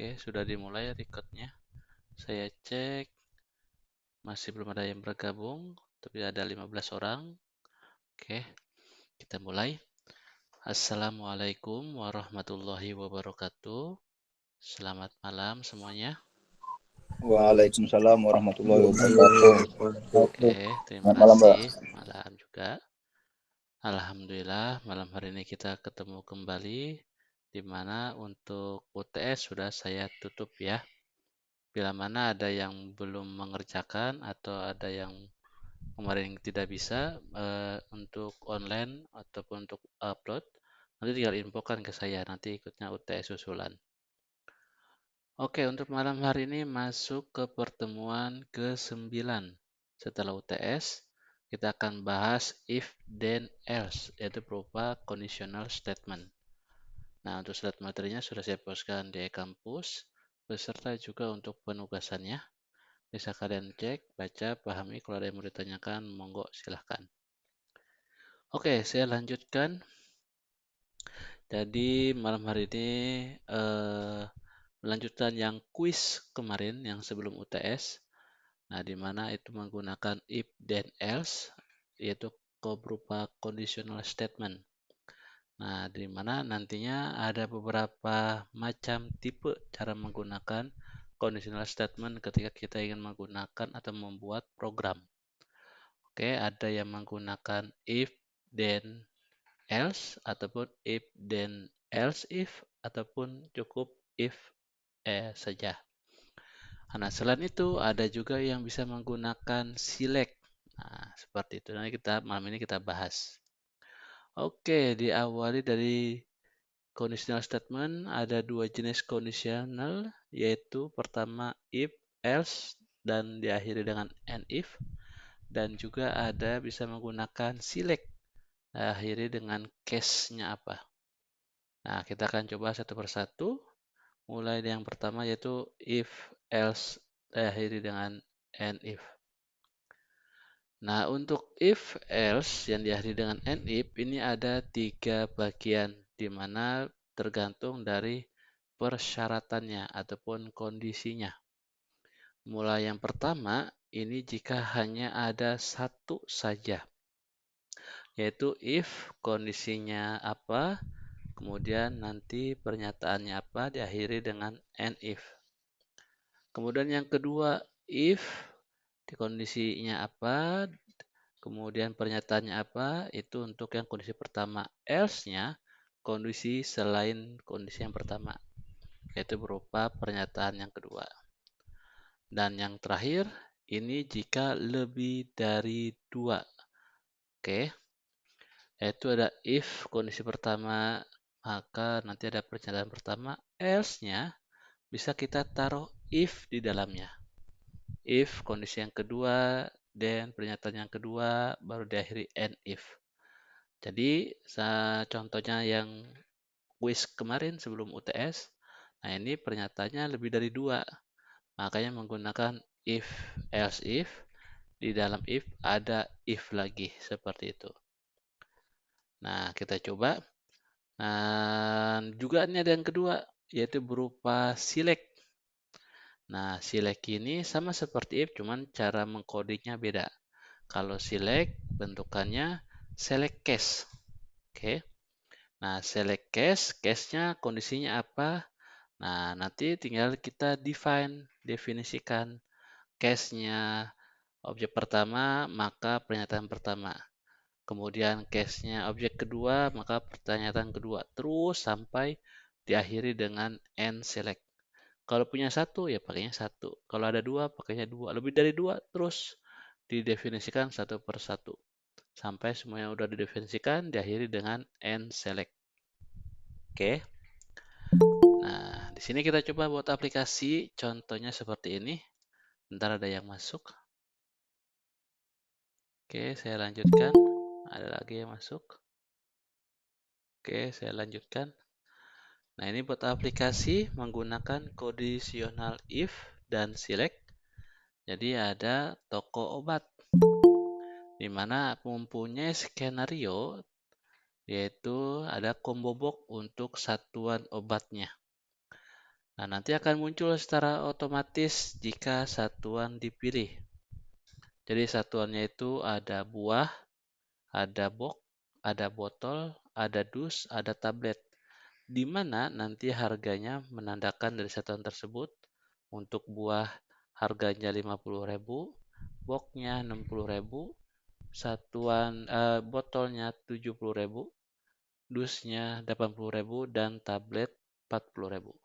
Oke, sudah dimulai recordnya. Saya cek, masih belum ada yang bergabung, tapi ada 15 orang. Oke, kita mulai. Assalamualaikum warahmatullahi wabarakatuh. Selamat malam semuanya. Waalaikumsalam warahmatullahi wabarakatuh. Oke, terima Selamat malam, Mbak. kasih. Malam juga. Alhamdulillah, malam hari ini kita ketemu kembali, di mana untuk UTS sudah saya tutup ya. Bila mana ada yang belum mengerjakan atau ada yang kemarin tidak bisa untuk online ataupun untuk upload, nanti tinggal infokan ke saya, nanti ikutnya UTS susulan. Oke, untuk malam hari ini masuk ke pertemuan ke-9 setelah UTS. Kita akan bahas if then else, yaitu berupa conditional statement. Nah, untuk slide materinya sudah saya postkan di e-kampus beserta juga untuk penugasannya. Bisa kalian cek, baca, pahami. Kalau ada yang mau ditanyakan, monggo silahkan. Oke, saya lanjutkan. Jadi malam hari ini melanjutkan yang kuis kemarin yang sebelum UTS. Nah, di mana itu menggunakan if then else, yaitu berupa conditional statement. Nah, di mana nantinya ada beberapa macam tipe cara menggunakan conditional statement ketika kita ingin menggunakan atau membuat program. Oke, ada yang menggunakan if then else ataupun if then else if ataupun cukup if saja. Nah, selain itu ada juga yang bisa menggunakan select. Nah, seperti itu. Nanti malam ini kita bahas. Oke, diawali dari conditional statement ada dua jenis conditional, yaitu pertama if, else, dan diakhiri dengan and if, dan juga ada bisa menggunakan select, akhiri dengan case-nya apa. Nah, kita akan coba satu persatu. Mulai dari yang pertama yaitu if, else, diakhiri dengan and if. Nah, untuk if, else yang diakhiri dengan and if, ini ada 3 bagian, di mana tergantung dari persyaratannya ataupun kondisinya. Mulai yang pertama, ini jika hanya ada satu saja, yaitu if kondisinya apa, kemudian nanti pernyataannya apa, diakhiri dengan and if. Kemudian yang kedua, if di kondisinya apa, kemudian pernyataannya apa, itu untuk yang kondisi pertama. Else-nya kondisi selain kondisi yang pertama, yaitu berupa pernyataan yang kedua. Dan yang terakhir, ini jika lebih dari 2. Oke, yaitu ada if kondisi pertama, maka nanti ada pernyataan pertama. Else-nya bisa kita taruh if di dalamnya. If kondisi yang kedua, then pernyataan yang kedua, baru diakhiri and if. Jadi contohnya yang quiz kemarin sebelum UTS, nah ini pernyataannya lebih dari 2. Makanya menggunakan if, else if, di dalam if ada if lagi, seperti itu. Nah, kita coba. Nah, juga ini ada yang kedua, yaitu berupa select. Nah, select ini sama seperti if, cuman cara mengkodenya beda. Kalau select, bentukannya select case. Oke. Nah, select case, case-nya kondisinya apa? Nah, nanti tinggal kita definisikan case-nya objek pertama, maka pernyataan pertama. Kemudian case-nya objek kedua, maka pernyataan kedua. Terus sampai diakhiri dengan and select. Kalau punya satu, ya pakainya satu. Kalau ada dua, pakainya dua. Lebih dari dua, terus didefinisikan satu per satu. Sampai semuanya udah didefinisikan, diakhiri dengan and select. Oke. Nah, di sini kita coba buat aplikasi. Contohnya seperti ini. Ntar ada yang masuk. Oke, saya lanjutkan. Ada lagi yang masuk. Oke, saya lanjutkan. Nah, ini buat aplikasi menggunakan conditional if dan select. Jadi ada toko obat, di mana mempunyai skenario, yaitu ada combo box untuk satuan obatnya. Nah, nanti akan muncul secara otomatis jika satuan dipilih. Jadi satuannya itu ada buah, ada box, ada botol, ada dus, ada tablet. Di mana nanti harganya menandakan dari satuan tersebut. Untuk buah harganya 50.000, boxnya 60.000, botolnya 70.000, dusnya 80.000, dan tablet 40.000.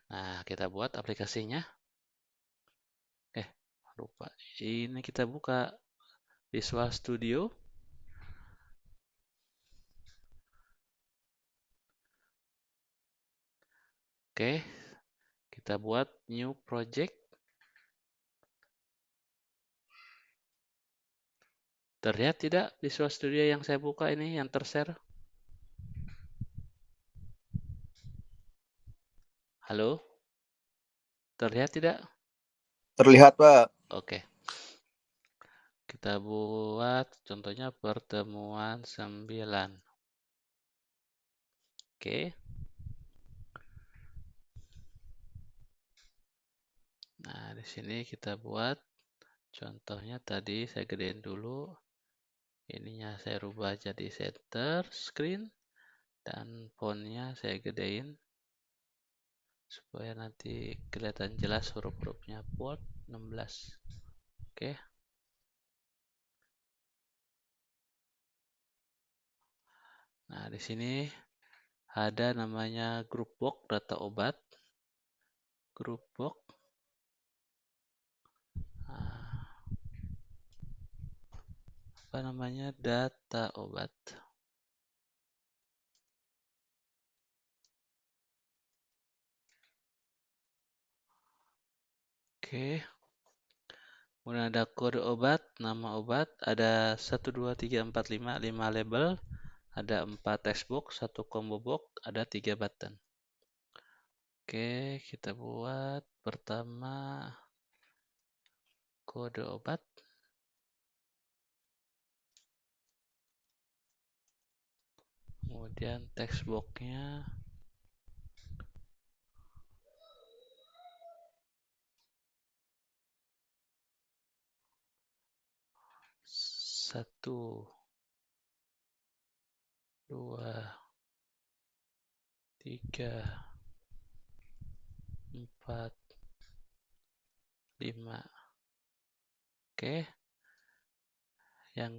Nah, kita buat aplikasinya. Lupa. Ini kita buka Visual Studio. Oke, kita buat new project. Terlihat tidak Visual Studio yang saya buka ini yang tershare? Halo? Terlihat tidak? Terlihat, Pak. Oke. Kita buat contohnya pertemuan 9. Oke. Nah, di sini kita buat contohnya tadi saya gedein dulu. Ininya saya rubah jadi center screen dan fontnya saya gedein supaya nanti kelihatan jelas huruf-hurufnya. Bold 16. Oke. Nah, di sini ada namanya group box data obat. Group box. Apa namanya? Data obat. Oke. Kemudian ada kode obat, nama obat, ada 1, 2, 3, 4, 5 label, ada 4 textbox, 1 combo box, ada 3 button. Oke, kita buat pertama kode obat. Kemudian textbox-nya 1, 2, 3, 4, 5. Oke. Yang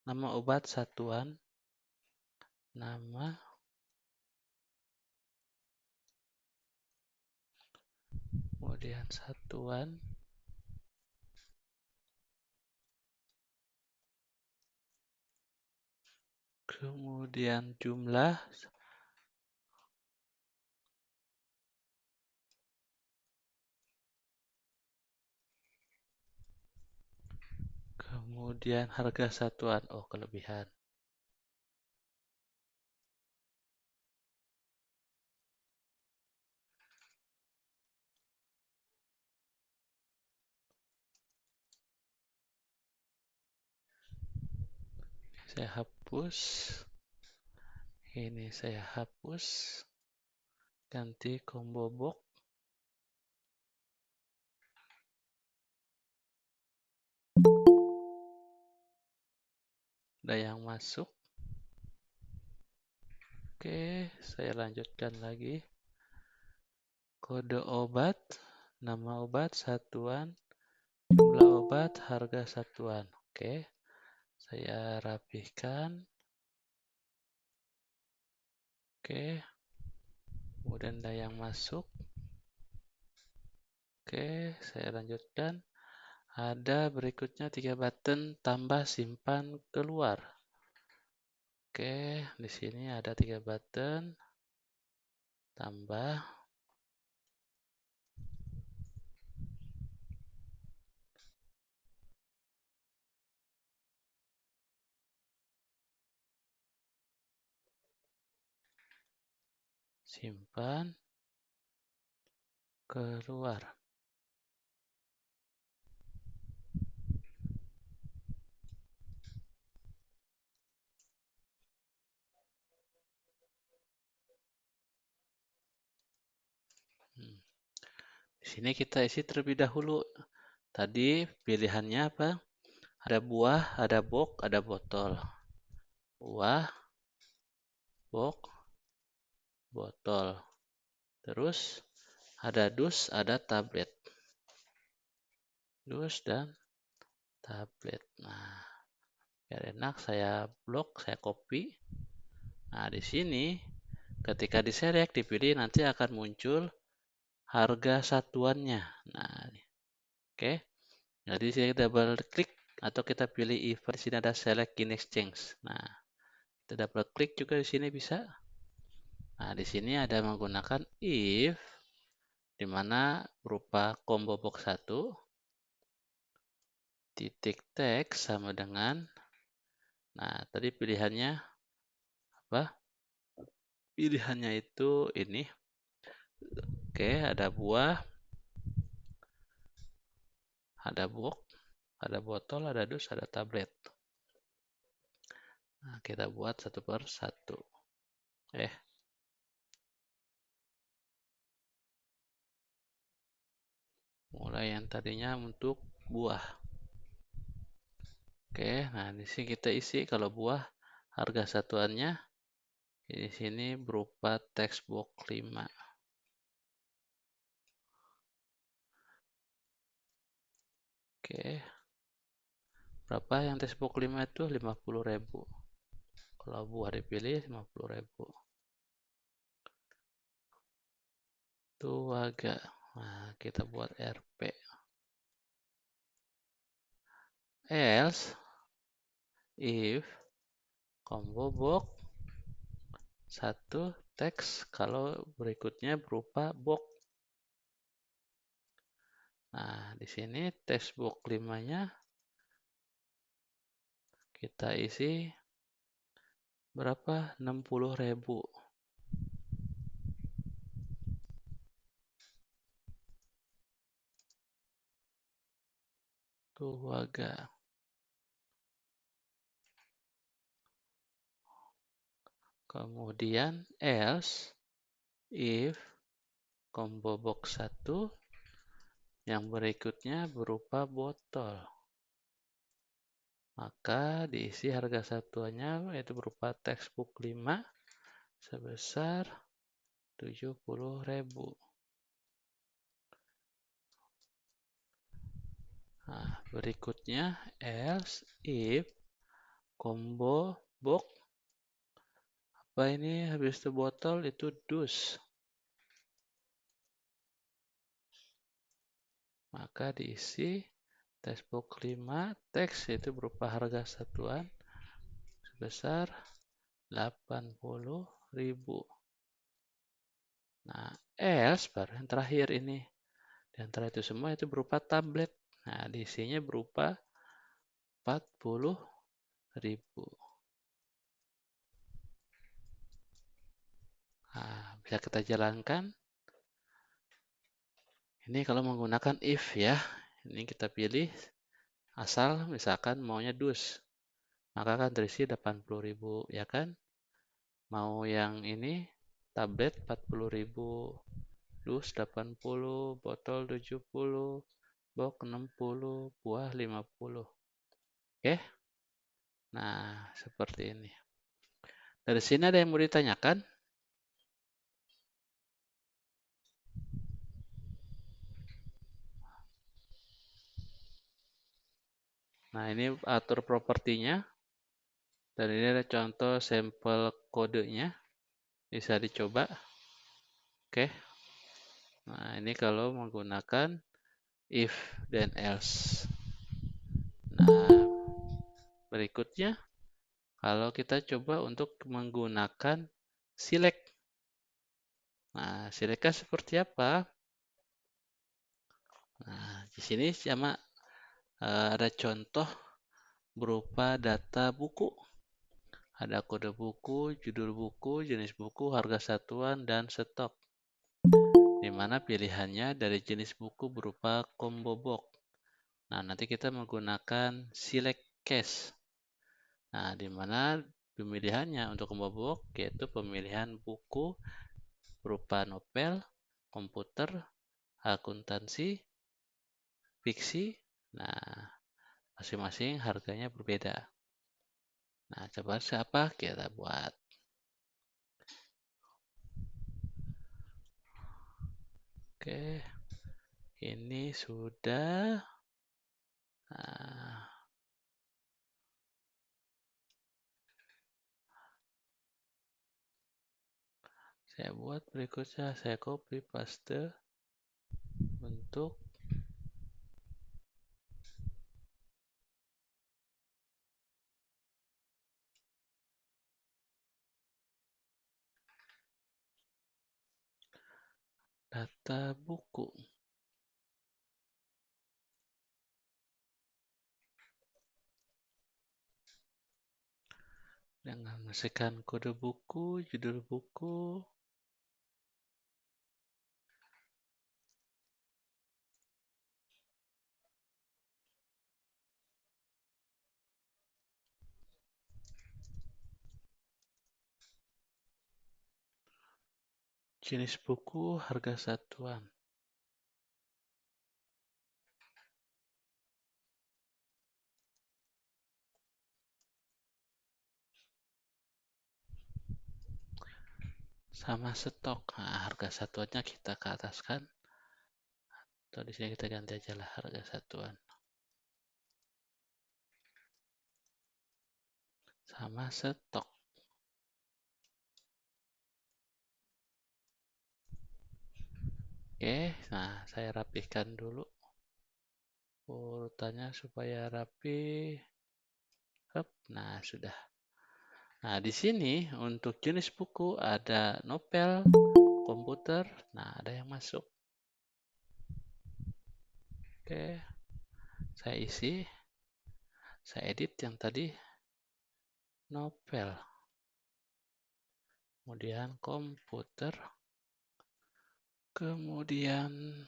nama obat satuan, nama, kemudian satuan, kemudian jumlah, kemudian harga satuan. Oh, kelebihan. Saya hapus. Ini saya hapus. Ganti combo box. Ada yang masuk. Oke, saya lanjutkan lagi. Kode obat, nama obat, satuan, jumlah obat, harga satuan. Oke, saya rapihkan. Oke, kemudian ada yang masuk. Oke, saya lanjutkan. Ada berikutnya 3 button, tambah, simpan, keluar. Oke, di sini ada 3 button, tambah, simpan, keluar. Di sini kita isi terlebih dahulu. Tadi pilihannya apa? Ada buah, ada box, ada botol. Buah, box, botol. Terus ada dus, ada tablet. Dus dan tablet. Nah, biar enak saya blok, saya copy. Nah, di sini ketika diselect dipilih nanti akan muncul harga satuannya. Nah, oke. Jadi saya double klik atau kita pilih if di sini ada select in exchange. Nah, kita double klik juga di sini bisa. Nah, di sini ada menggunakan if di mana berupa combo box 1 titik text sama dengan, nah tadi pilihannya apa? Pilihannya itu ini. Oke, ada buah, ada box, ada botol, ada dus, ada tablet. Nah, kita buat satu per satu. Mulai yang tadinya untuk buah. Oke, nah di sini kita isi kalau buah harga satuannya di sini berupa textbook 5. Oke. Berapa yang textbook 5 itu? 50.000. Kalau buah dipilih 50.000. Tuh agak. Nah, kita buat RP. Else if combo box 1 teks kalau berikutnya berupa box. Nah, di sini textbook 5-nya kita isi berapa? 60.000. Tuh agak. Kemudian else if combo box 1 yang berikutnya berupa botol. Maka diisi harga satuannya yaitu berupa textbook 5 sebesar 70.000. Nah, berikutnya else if combo box apa ini habis itu botol itu dus. Maka diisi textbook 5 teks yaitu berupa harga satuan sebesar 80.000. Nah, else baru yang terakhir ini. Di antara itu semua itu berupa tablet. Nah, diisinya berupa 40.000. Nah, bisa kita jalankan. Ini kalau menggunakan if ya. Ini kita pilih asal misalkan maunya dus. Maka akan terisi 80.000 ya kan. Mau yang ini tablet 40.000, dus 80, botol 70, box 60, buah 50. Oke. Nah, seperti ini. Dari sini ada yang mau ditanyakan? Nah, ini atur propertinya. Dan ini ada contoh sampel kodenya. Bisa dicoba. Oke. Nah, ini kalau menggunakan if dan else. Nah, berikutnya kalau kita coba untuk menggunakan select. Nah, selectnya seperti apa? Nah, di sini sama ada contoh berupa data buku. Ada kode buku, judul buku, jenis buku, harga satuan, dan stok. Di mana pilihannya dari jenis buku berupa combo box. Nah, nanti kita menggunakan select case. Nah, di mana pemilihannya untuk combo box yaitu pemilihan buku berupa novel, komputer, akuntansi, fiksi. Nah, masing-masing harganya berbeda. Nah, coba siapa kita buat. Oke, ini sudah. Nah, saya buat berikutnya, saya copy paste bentuk data buku dengan masukkan kode buku, judul buku, jenis buku, harga satuan. Sama stok. Nah, harga satuannya kita ke ataskan. Atau di sini kita ganti aja lah harga satuan. Sama stok. Oke, nah saya rapihkan dulu urutannya supaya rapi. Hup, nah sudah. Nah, di sini untuk jenis buku ada novel, komputer. Nah, ada yang masuk. Oke, saya isi. Saya edit yang tadi novel. Kemudian komputer. Kemudian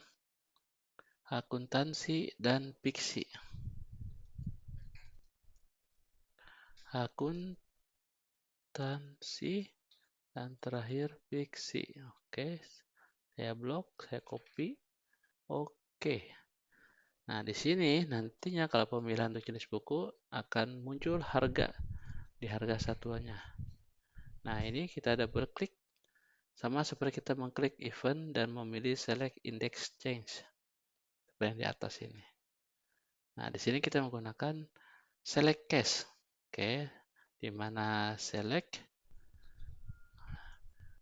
akuntansi dan fiksi. Akuntansi dan terakhir fiksi. Oke, saya blok, saya copy. Oke. Nah, di sini nantinya kalau pemilihan untuk jenis buku akan muncul harga di harga satuannya. Nah, ini kita double klik sama seperti kita mengklik event dan memilih select index change seperti yang di atas ini. Nah, di sini kita menggunakan select case. Oke, di mana select.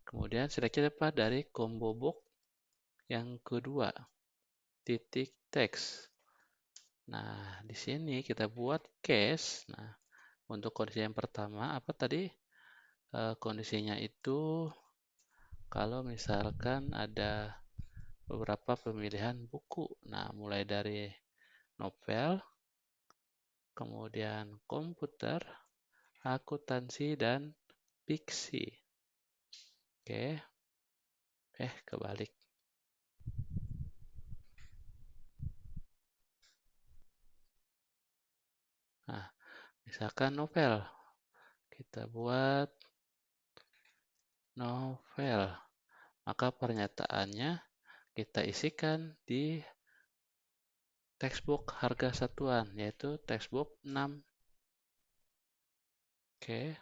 Kemudian selectnya dapat dari combo box yang kedua, titik text. Nah, di sini kita buat case. Nah, untuk kondisi yang pertama, apa tadi? Kondisinya itu kalau misalkan ada beberapa pemilihan buku. Nah, mulai dari novel, kemudian komputer, akuntansi, dan fiksi. Oke, kebalik. Nah, misalkan novel. Kita buat novel. Maka pernyataannya kita isikan di textbook harga satuan, yaitu textbook 6. Oke,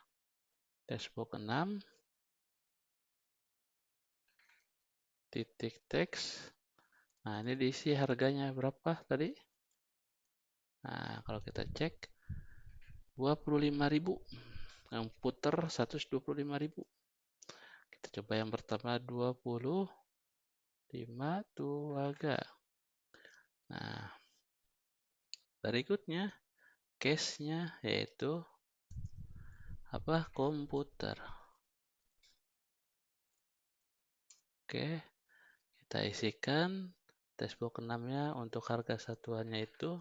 textbook 6, titik teks. Nah, ini diisi harganya berapa tadi? Nah, kalau kita cek, 25.000. Yang puter 125.000. Kita coba yang pertama 25 tuaga. Nah, berikutnya case-nya yaitu apa? Komputer. Oke, kita isikan textbook 6-nya untuk harga satuannya itu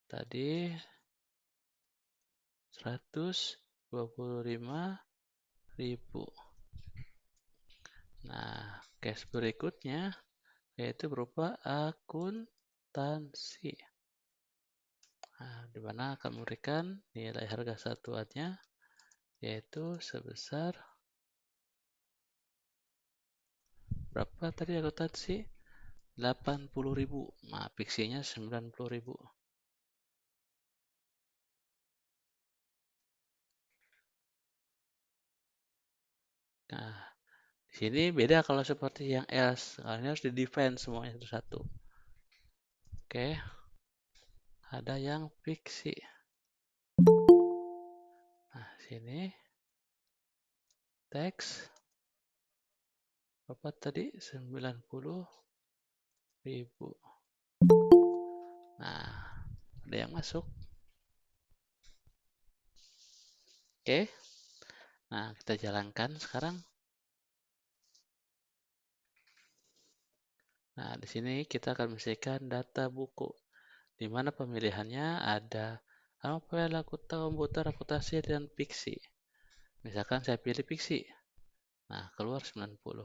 tadi 125.000. Nah, case berikutnya yaitu berupa akuntansi. Nah, di mana akan memberikan nilai harga satuannya yaitu sebesar berapa tadi akuntansi? 80.000. Nah, pixinya 90.000. Nah, di sini beda kalau seperti yang else. Kalau ini harus di define semuanya satu-satu. Oke, ada yang pixie. Nah, sini teks berapa tadi? 90.000. Nah, ada yang masuk. Oke. Nah, kita jalankan sekarang. Nah, di sini kita akan mengisikan data buku, di mana pemilihannya ada novel, komputer, akuntansi, dan fiksi. Misalkan saya pilih fiksi. Nah, keluar 90.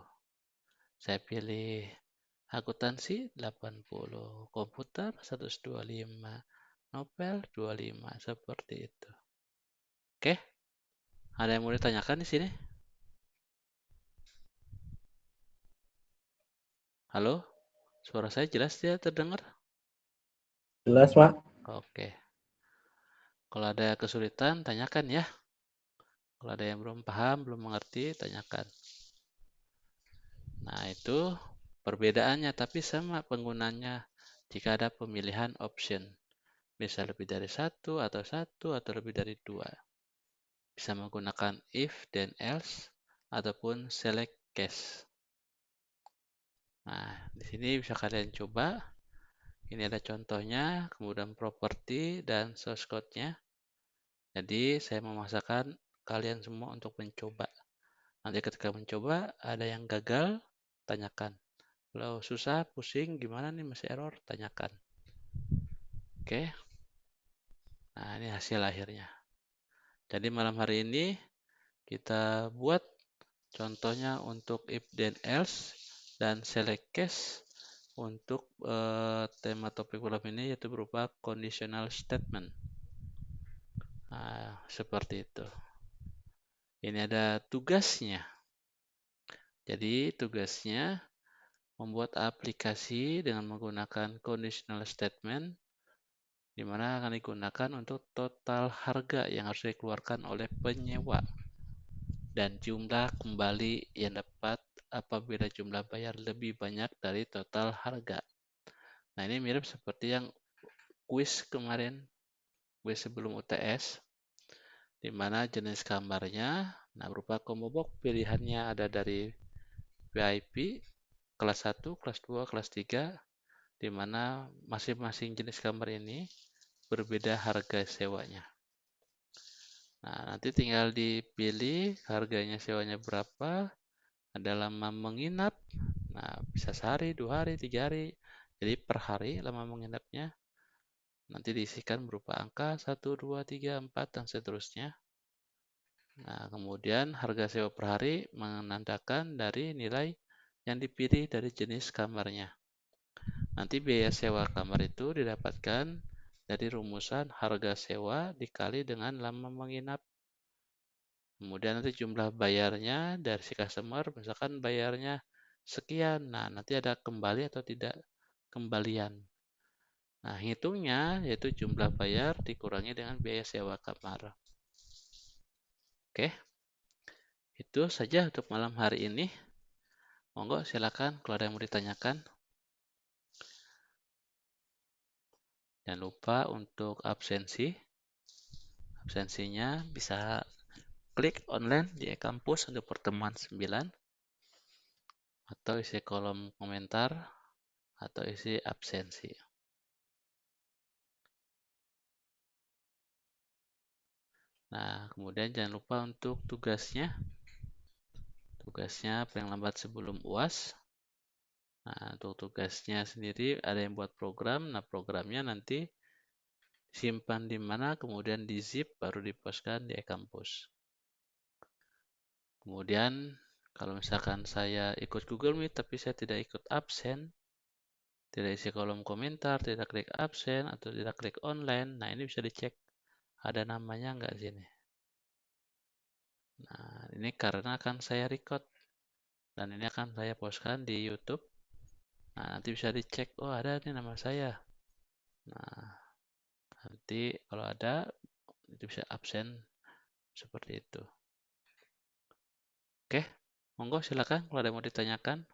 Saya pilih akuntansi 80, komputer 125, novel 25, seperti itu. Oke, ada yang mau ditanyakan di sini? Halo, suara saya jelas tidak terdengar? Jelas, Pak. Oke, kalau ada kesulitan tanyakan ya. Kalau ada yang belum paham, belum mengerti, tanyakan. Nah, itu perbedaannya, tapi sama penggunanya jika ada pemilihan option. Bisa lebih dari satu atau lebih dari dua. Bisa menggunakan if dan else ataupun select case. Nah, di sini bisa kalian coba. Ini ada contohnya, kemudian properti dan source code-nya. Jadi, saya memaksakan kalian semua untuk mencoba. Nanti ketika mencoba, ada yang gagal, tanyakan. Kalau susah, pusing, gimana nih masih error, tanyakan. Oke, nah ini hasil akhirnya. Jadi malam hari ini kita buat contohnya untuk if then else dan select case untuk tema topik malam ini yaitu berupa conditional statement. Nah, seperti itu. Ini ada tugasnya. Jadi tugasnya membuat aplikasi dengan menggunakan conditional statement di mana akan digunakan untuk total harga yang harus dikeluarkan oleh penyewa dan jumlah kembali yang dapat apabila jumlah bayar lebih banyak dari total harga. Nah, ini mirip seperti yang kuis kemarin, kuis sebelum UTS, di mana jenis kamarnya, nah berupa combo box pilihannya ada dari VIP, kelas 1, kelas 2, kelas 3, di mana masing-masing jenis kamar ini berbeda harga sewanya. Nah, nanti tinggal dipilih harganya sewanya berapa, ada lama menginap, nah bisa sehari, 2 hari, 3 hari, jadi per hari lama menginapnya, nanti diisikan berupa angka 1, 2, 3, 4, dan seterusnya. Nah, kemudian harga sewa per hari menandakan dari nilai yang dipilih dari jenis kamarnya. Nanti biaya sewa kamar itu didapatkan dari rumusan harga sewa dikali dengan lama menginap. Kemudian nanti jumlah bayarnya dari si customer, misalkan bayarnya sekian. Nah, nanti ada kembali atau tidak kembalian. Nah, hitungnya yaitu jumlah bayar dikurangi dengan biaya sewa kamar. Oke, itu saja untuk malam hari ini. Monggo silakan kalau ada yang mau ditanyakan. Jangan lupa untuk absensi. Absensinya bisa klik online di e-kampus untuk pertemuan 9 atau isi kolom komentar atau isi absensi. Nah, kemudian jangan lupa untuk tugasnya. Tugasnya paling lambat sebelum UAS. Nah, untuk tugasnya sendiri ada yang buat program. Nah, programnya nanti simpan di mana, kemudian di zip, baru dipostkan di e-kampus. Kemudian, kalau misalkan saya ikut Google Meet, tapi saya tidak ikut absen, tidak isi kolom komentar, tidak klik absen, atau tidak klik online, nah ini bisa dicek ada namanya nggak sini. Nah, ini karena akan saya record dan ini akan saya postkan di YouTube. Nah, nanti bisa dicek, oh ada nih nama saya. Nah, nanti kalau ada, itu bisa absen seperti itu. Oke, monggo silakan kalau ada yang mau ditanyakan.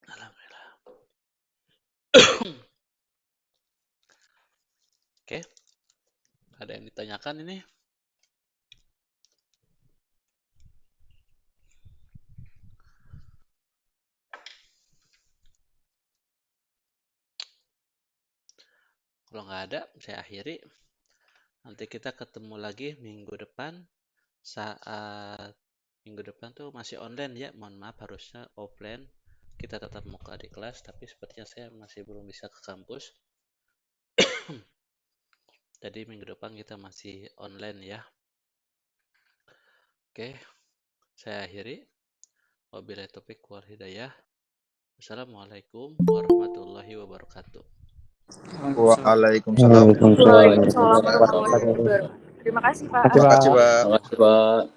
Alhamdulillah. Oke, ada yang ditanyakan ini? Kalau nggak ada, saya akhiri. Nanti kita ketemu lagi minggu depan saat minggu depan tuh masih online ya. Mohon maaf harusnya offline. kita tetap muka di kelas, tapi sepertinya saya masih belum bisa ke kampus. Jadi minggu depan kita masih online ya. Oke, saya akhiri. Wabillahi taufiq wal hidayah. Assalamualaikum warahmatullahi wabarakatuh. Waalaikumsalam. Waalaikumsalam. Waalaikumsalam warahmatullahi wabarakatuh. Terima kasih Pak. Terima kasih, Pak. Terima kasih, Pak.